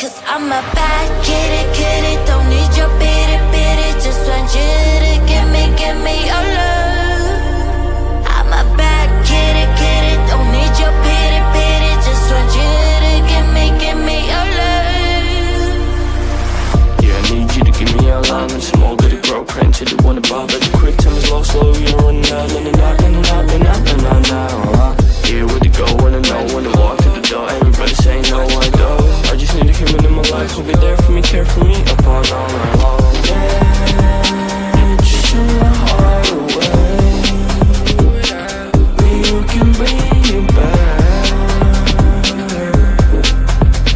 Cause I'm a bad kitty, don't need your pity, just want you to give me your love. I'm a bad kitty, don't need your pity, just want you to give me your love. Yeah, I need you to give me your line and some more goody grow print till you wanna buy. But the quick time is low, slow, you're running out, now. Yeah, where to go, wanna know when to walk to the door. Everybody say no, I don't. I just need a human in my life who'll be there for me, care for me, upon all night long. Yeah, just show my heart away. You can bring it back.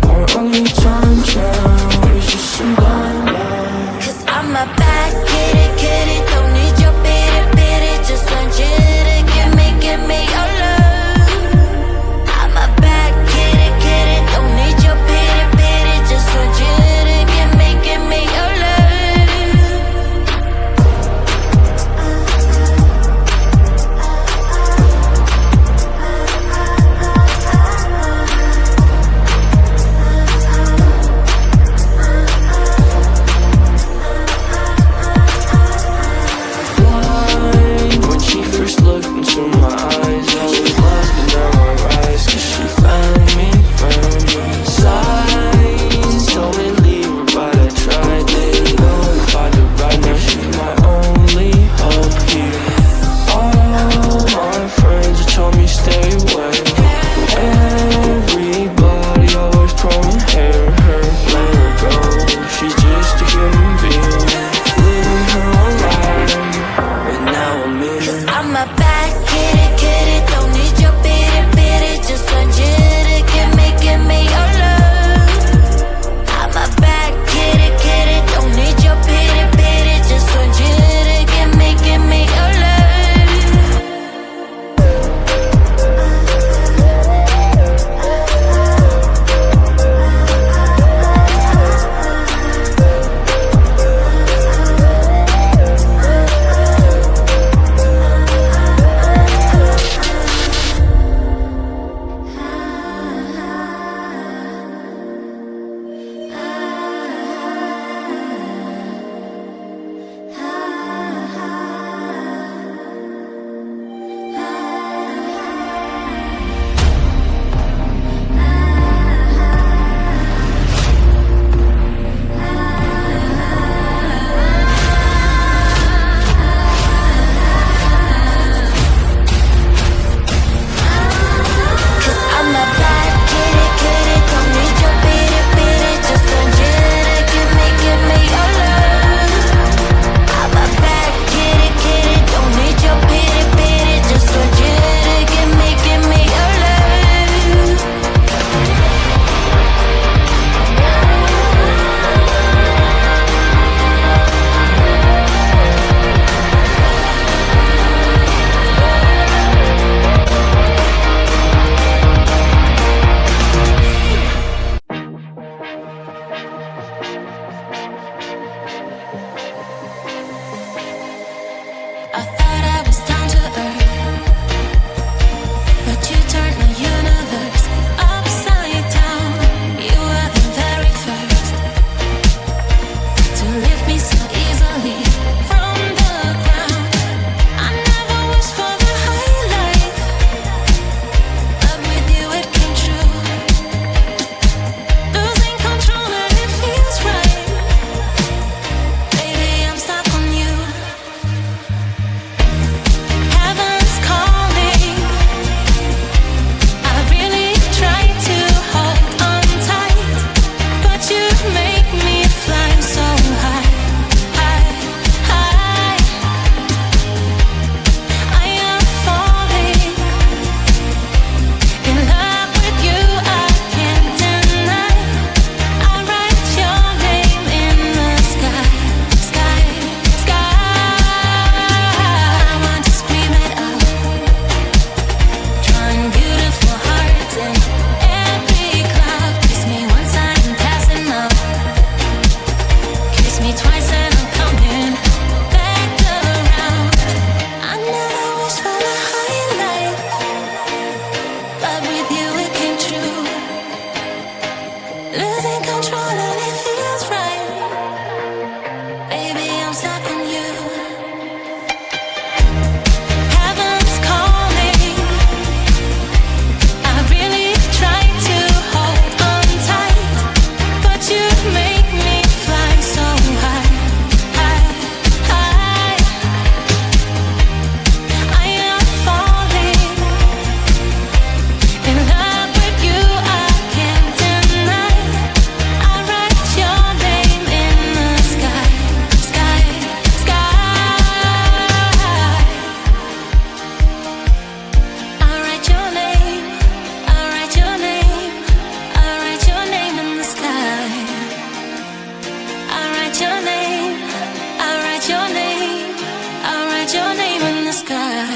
Our only time now is just some blind light. Cause I'm a bad kitty, don't need your pity, just want you to give me your love. I'm a bad kitty, don't need your pity, just want you to give me your love. losing control and it feels right. Baby, I'm stuck on you. Heaven's calling. I really try to hold on tight, but you make me fly so high, high, high. I am falling in love with you. I can't deny. I write your name in the sky, sky, sky. I write your name. I write your name. I write your name in the sky. I write your name. I write your name. I write your name in the sky.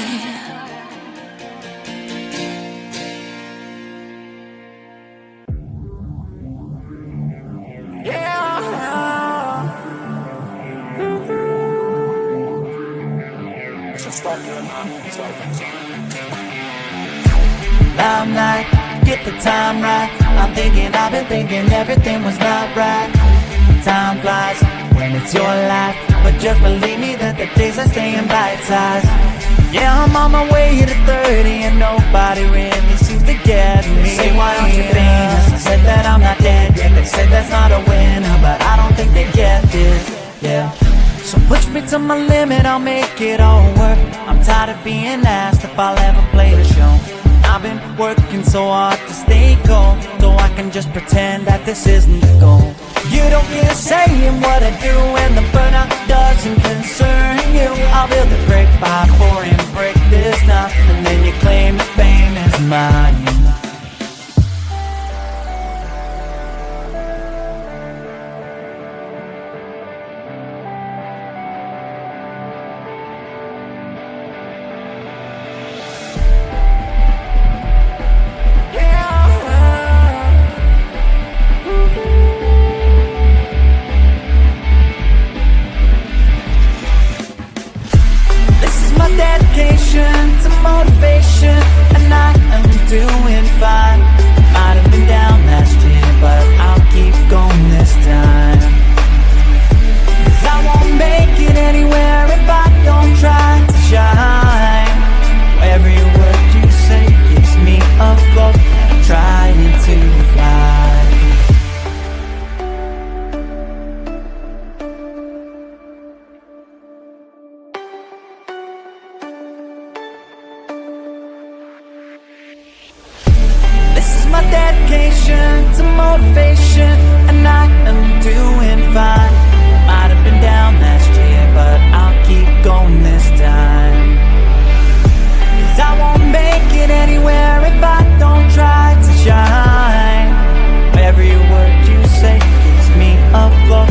Limelight, get the time right. I'm thinking, I've been thinking everything was not right. Time flies when it's your life, but just believe me that the days are staying bite-sized. Yeah, I'm on my way to 30 and nobody really seems to get me. They say, why aren't you famous? I said that I'm not dead yet. They said that's not a winner, but I don't think they get this. Yeah, so push me to my limit, I'll make it all work. I'm tired of being asked if I'll ever play a show. I've been working so hard to stay cold, so I can just pretend that this isn't the goal. You don't get a say in what I do, and the burnout doesn't concern you. I'll build a brick by pouring brick this time, and then you claim the fame is mine. Dedication to motivation, and I am doing fine. Might have been down last year, but I'll keep going this time. 'Cause I won't make it anywhere if I don't try to shine. Every word you say keeps me afloat, trying to fly. My dedication to motivation, and I am doing fine. Might have been down last year, but I'll keep going this time. 'Cause I won't make it anywhere if I don't try to shine. Every word you say keeps me afloat,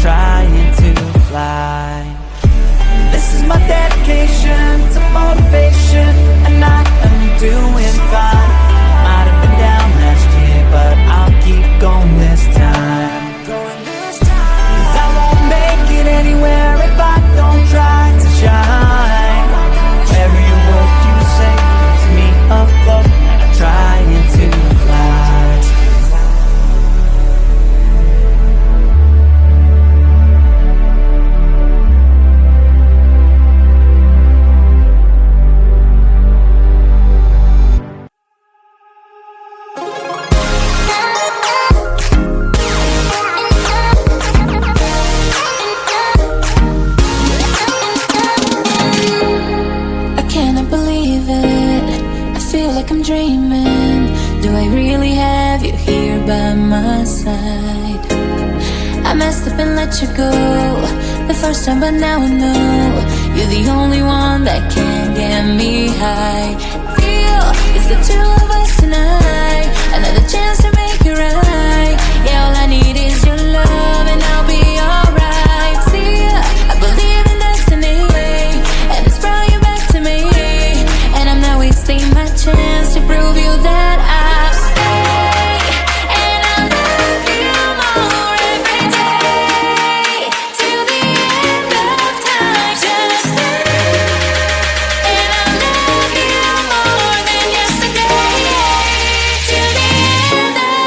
trying to fly. This is my dedication to motivation, and I am doing fine. Might have been down last year, but I'll keep going this time. 'Cause I won't make it anywhere if I don't try to shine. Every word you say keeps me afloat, trying to fly. I'm dreaming. Do I really have you here by my side? I messed up and let you go the first time, but now I know you're the only one that can get me high. Feel it's the two of us tonight, another chance to make it right. Yeah, all I need is your love and I'll be alright. See, I believe in destiny, and it's brought you back to me, and I'm not wasting my chance to prove you that I'll stay, and I love you more every day, till the end of time. Just stay, and I love you more than yesterday, till the end of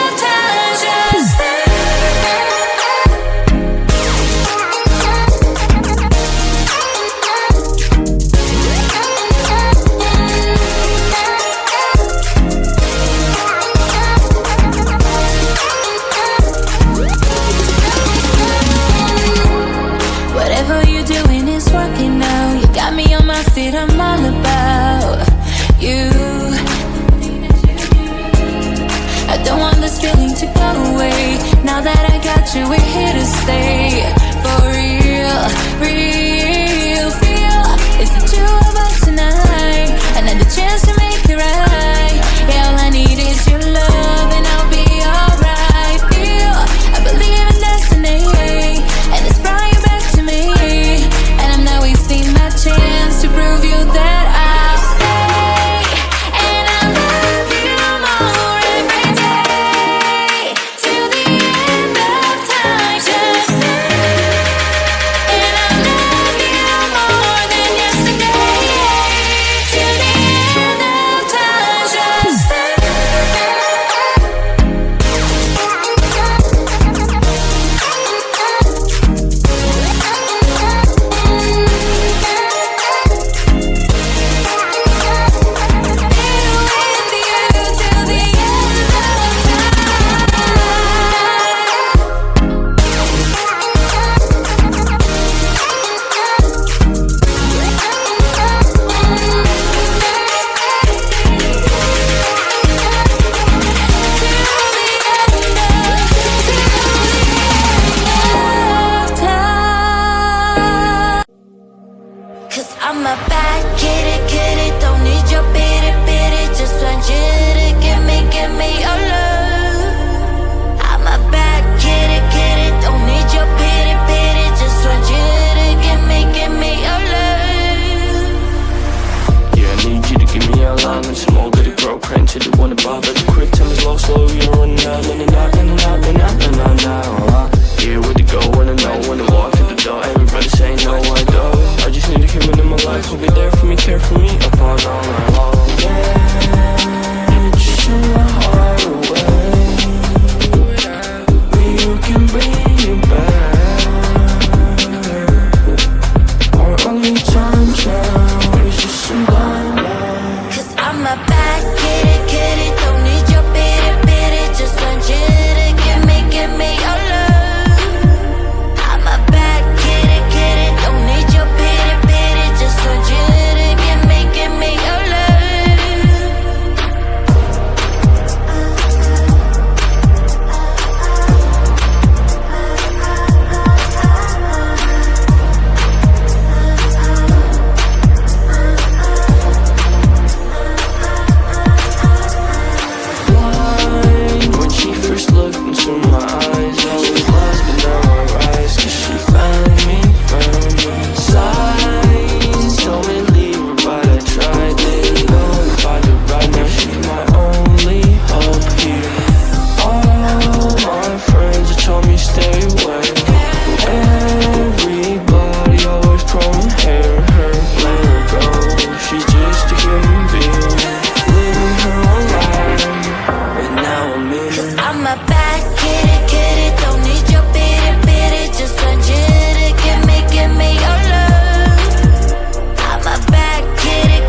get it, don't need your pity, just want you to give me your love. I'm a bad kitty,